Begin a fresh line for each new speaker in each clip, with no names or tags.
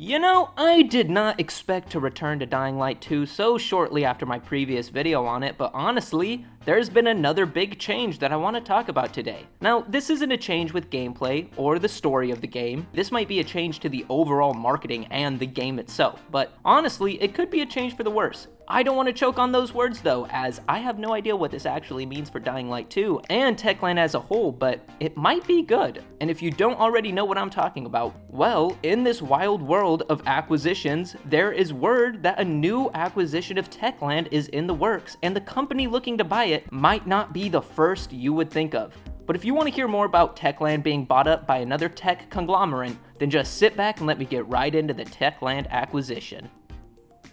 You know, I did not expect to return to Dying Light 2 so shortly after my previous video on it, but honestly, there's been another big change that I want to talk about today. Now, this isn't a change with gameplay or the story of the game. This might be a change to the overall marketing and the game itself, but honestly, it could be a change for the worse. I don't want to choke on those words though, as I have no idea what this actually means for Dying Light 2 and Techland as a whole, but it might be good. And if you don't already know what I'm talking about, well, in this wild world of acquisitions, there is word that a new acquisition of Techland is in the works, and the company looking to buy it might not be the first you would think of. But if you want to hear more about Techland being bought up by another tech conglomerate, then just sit back and let me get right into the Techland acquisition.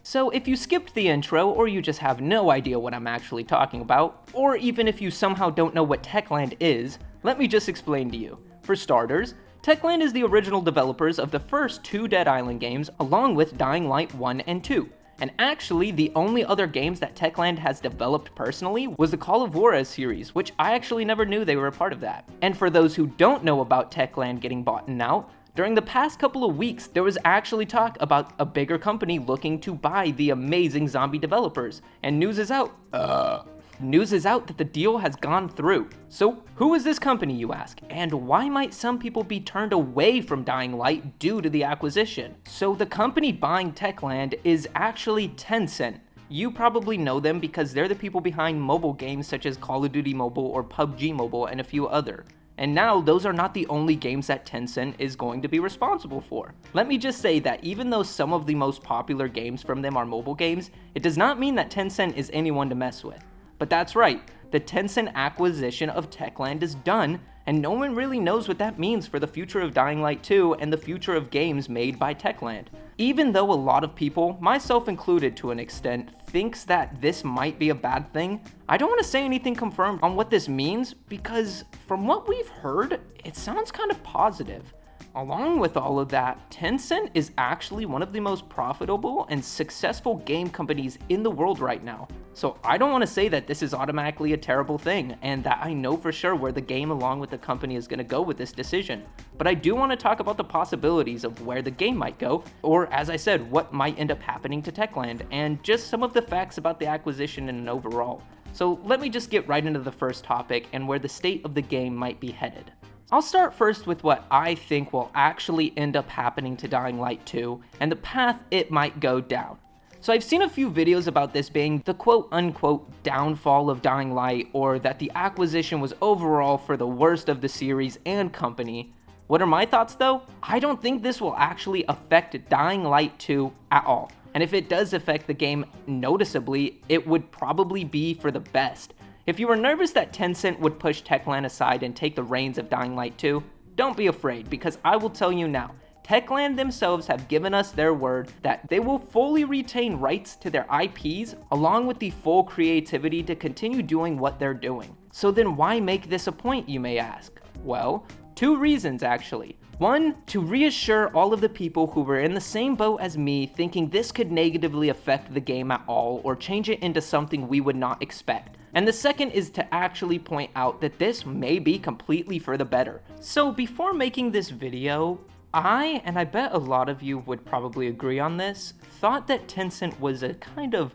So if you skipped the intro, or you just have no idea what I'm actually talking about, or even if you somehow don't know what Techland is, let me just explain to you. For starters, Techland is the original developers of the first two Dead Island games, along with Dying Light 1 and 2. And actually, the only other games that Techland has developed personally was the Call of Juarez series, which I actually never knew they were a part of that. And for those who don't know about Techland getting bought out, during the past couple of weeks, there was actually talk about a bigger company looking to buy the amazing zombie developers, and news is out that the deal has gone through. So who is this company, you ask? And why might some people be turned away from Dying Light due to the acquisition? So the company buying Techland is actually Tencent. You probably know them because they're the people behind mobile games such as Call of Duty Mobile or PUBG Mobile and a few other. And now, those are not the only games that Tencent is going to be responsible for. Let me just say that even though some of the most popular games from them are mobile games, it does not mean that Tencent is anyone to mess with. But that's right, the Tencent acquisition of Techland is done, and no one really knows what that means for the future of Dying Light 2 and the future of games made by Techland. Even though a lot of people, myself included to an extent, thinks that this might be a bad thing, I don't want to say anything confirmed on what this means because from what we've heard, it sounds kind of positive. Along with all of that, Tencent is actually one of the most profitable and successful game companies in the world right now. So I don't want to say that this is automatically a terrible thing and that I know for sure where the game along with the company is going to go with this decision. But I do want to talk about the possibilities of where the game might go, or as I said, what might end up happening to Techland, and just some of the facts about the acquisition in an overall. So let me just get right into the first topic and where the state of the game might be headed. I'll start first with what I think will actually end up happening to Dying Light 2 and the path it might go down. So I've seen a few videos about this being the quote-unquote downfall of Dying Light, or that the acquisition was overall for the worst of the series and company. What are my thoughts though? I don't think this will actually affect Dying Light 2 at all. And if it does affect the game noticeably, it would probably be for the best. If you were nervous that Tencent would push Techland aside and take the reins of Dying Light 2, don't be afraid, because I will tell you now, Techland themselves have given us their word that they will fully retain rights to their IPs along with the full creativity to continue doing what they're doing. So then why make this a point, you may ask? Well, two reasons actually. One, to reassure all of the people who were in the same boat as me thinking this could negatively affect the game at all or change it into something we would not expect. And the second is to actually point out that this may be completely for the better. So before making this video, and I bet a lot of you would probably agree on this, thought that Tencent was a kind of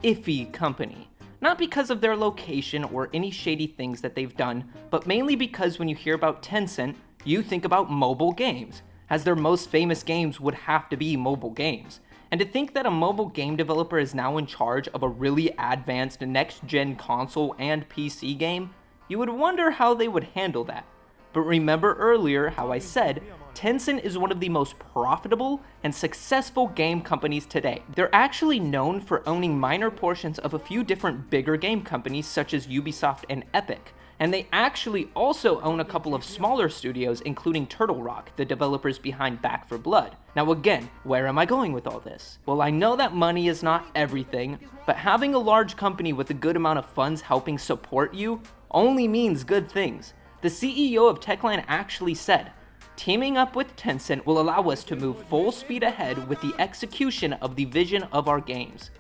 iffy company. Not because of their location or any shady things that they've done, but mainly because when you hear about Tencent, you think about mobile games, as their most famous games would have to be mobile games. And to think that a mobile game developer is now in charge of a really advanced next-gen console and PC game, you would wonder how they would handle that. But remember earlier how I said, Tencent is one of the most profitable and successful game companies today. They're actually known for owning minor portions of a few different bigger game companies such as Ubisoft and Epic. And they actually also own a couple of smaller studios, including Turtle Rock, the developers behind Back 4 Blood. Now again, where am I going with all this? Well, I know that money is not everything, but having a large company with a good amount of funds helping support you only means good things. The CEO of Techland actually said, "Teaming up with Tencent will allow us to move full speed ahead with the execution of the vision of our games."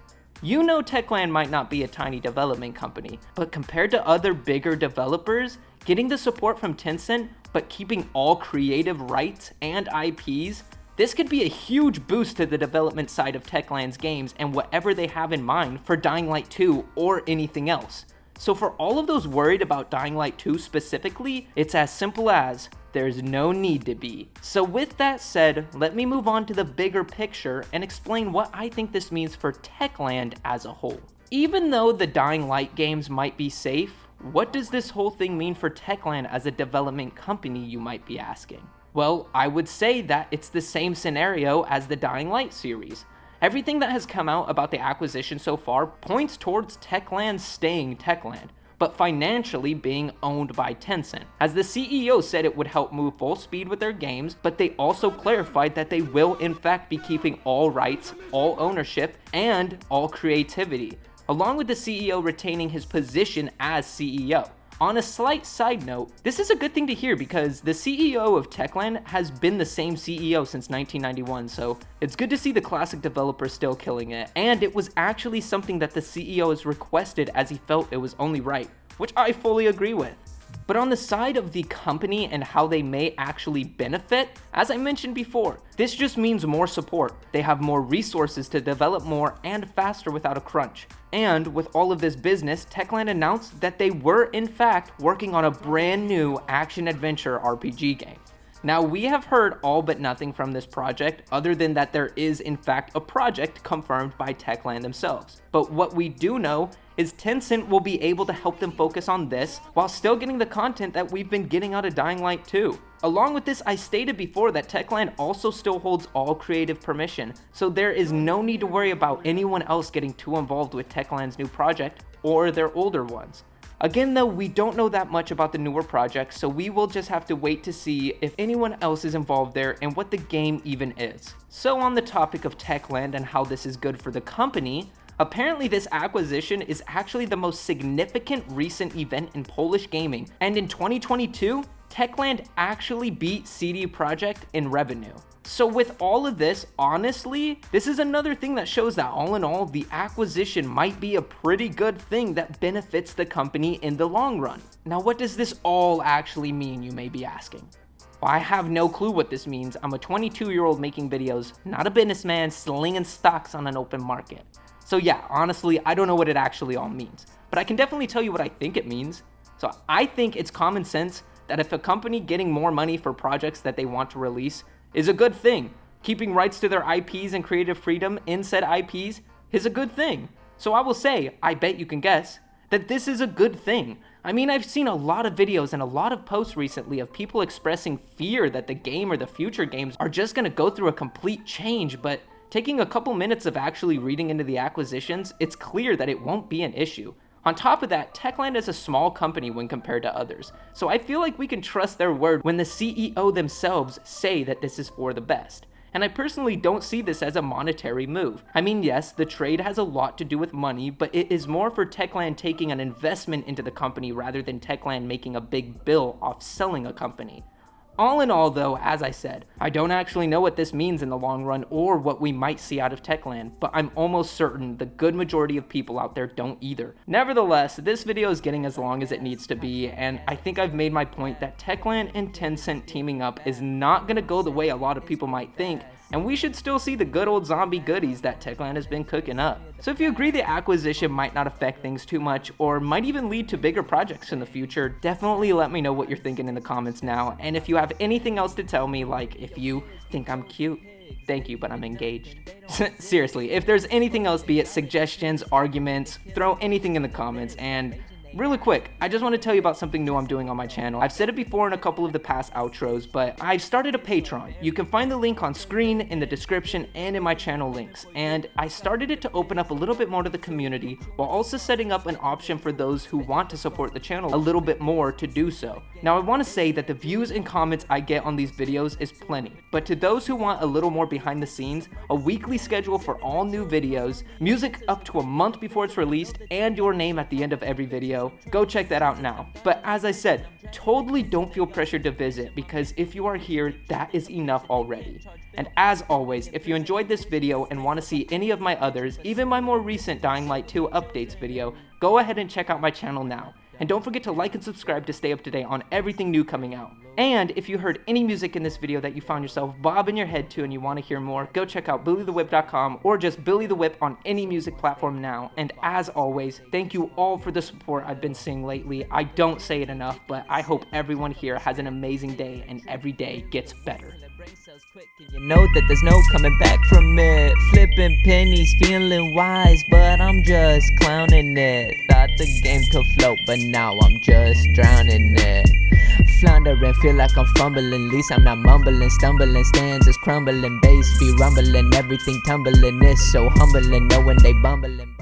You know Techland might not be a tiny development company, but compared to other bigger developers, getting the support from Tencent but keeping all creative rights and IPs This could be a huge boost to the development side of Techland's games and whatever they have in mind for Dying Light 2 or anything else. So for all of those worried about Dying Light 2 specifically, it's as simple as there's no need to be. So with that said, let me move on to the bigger picture and explain what I think this means for Techland as a whole. Even though the Dying Light games might be safe, what does this whole thing mean for Techland as a development company, you might be asking? Well, I would say that it's the same scenario as the Dying Light series. Everything that has come out about the acquisition so far points towards Techland staying Techland, but financially being owned by Tencent. As the CEO said, it would help move full speed with their games, but they also clarified that they will in fact be keeping all rights, all ownership, and all creativity, along with the CEO retaining his position as CEO. On a slight side note, this is a good thing to hear because the CEO of Techland has been the same CEO since 1991, so it's good to see the classic developer still killing it, and it was actually something that the CEO has requested as he felt it was only right, which I fully agree with. But on the side of the company and how they may actually benefit, as I mentioned before, this just means more support. They have more resources to develop more and faster without a crunch. And with all of this business, Techland announced that they were in fact working on a brand new action-adventure RPG game. Now, we have heard all but nothing from this project other than that there is in fact a project confirmed by Techland themselves. But what we do know is Tencent will be able to help them focus on this while still getting the content that we've been getting out of Dying Light 2. Along with this, I stated before that Techland also still holds all creative permission, so there is no need to worry about anyone else getting too involved with Techland's new project or their older ones. Again though, we don't know that much about the newer projects, so we will just have to wait to see if anyone else is involved there and what the game even is. So on the topic of Techland and how this is good for the company, apparently this acquisition is actually the most significant recent event in Polish gaming, and in 2022, Techland actually beat CD Projekt in revenue. So with all of this, honestly, this is another thing that shows that all in all, the acquisition might be a pretty good thing that benefits the company in the long run. Now, what does this all actually mean, you may be asking? Well, I have no clue what this means. I'm a 22-year-old making videos, not a businessman slinging stocks on an open market. So yeah, honestly, I don't know what it actually all means, but I can definitely tell you what I think it means. So I think it's common sense that if a company getting more money for projects that they want to release is a good thing, keeping rights to their IPs and creative freedom in said IPs is a good thing. So I will say, I bet you can guess, that this is a good thing. I mean, I've seen a lot of videos and a lot of posts recently of people expressing fear that the game or the future games are just going to go through a complete change, but taking a couple minutes of actually reading into the acquisitions, it's clear that it won't be an issue. On top of that, Techland is a small company when compared to others, so I feel like we can trust their word when the CEO themselves say that this is for the best. And I personally don't see this as a monetary move. I mean, yes, the trade has a lot to do with money, but it is more for Techland taking an investment into the company rather than Techland making a big bill off selling a company. All in all though, as I said, I don't actually know what this means in the long run or what we might see out of Techland, but I'm almost certain the good majority of people out there don't either. Nevertheless, this video is getting as long as it needs to be, and I think I've made my point that Techland and Tencent teaming up is not going to go the way a lot of people might think, and we should still see the good old zombie goodies that Techland has been cooking up. So if you agree the acquisition might not affect things too much, or might even lead to bigger projects in the future, definitely let me know what you're thinking in the comments now, and if you have anything else to tell me, like if you think I'm cute, thank you, but I'm engaged. Seriously, if there's anything else, be it suggestions, arguments, throw anything in the comments. And really quick, I just want to tell you about something new I'm doing on my channel. I've said it before in a couple of the past outros, but I've started a Patreon. You can find the link on screen, in the description, and in my channel links. And I started it to open up a little bit more to the community, while also setting up an option for those who want to support the channel a little bit more to do so. Now, I want to say that the views and comments I get on these videos is plenty, but to those who want a little more behind the scenes, a weekly schedule for all new videos, music up to a month before it's released, and your name at the end of every video, go check that out now. But as I said, totally don't feel pressured to visit, because if you are here, that is enough already. And as always, if you enjoyed this video and want to see any of my others, even my more recent Dying Light 2 updates video, go ahead and check out my channel now. And don't forget to like and subscribe to stay up to date on everything new coming out. And if you heard any music in this video that you found yourself bobbing your head to and you want to hear more, go check out BillyTheWhip.com or just Billy the Whip on any music platform now. And as always, thank you all for the support I've been seeing lately. I don't say it enough, but I hope everyone here has an amazing day and every day gets better.
You know that there's no coming back from it. Flipping pennies, feeling wise, but I'm just clowning it. Thought the game could float, but now I'm just drowning it. Floundering, feel like I'm fumbling. Least I'm not mumbling, stumbling. Stanzas crumbling, bass be rumbling, everything tumbling. It's so humbling, knowing they bumbling.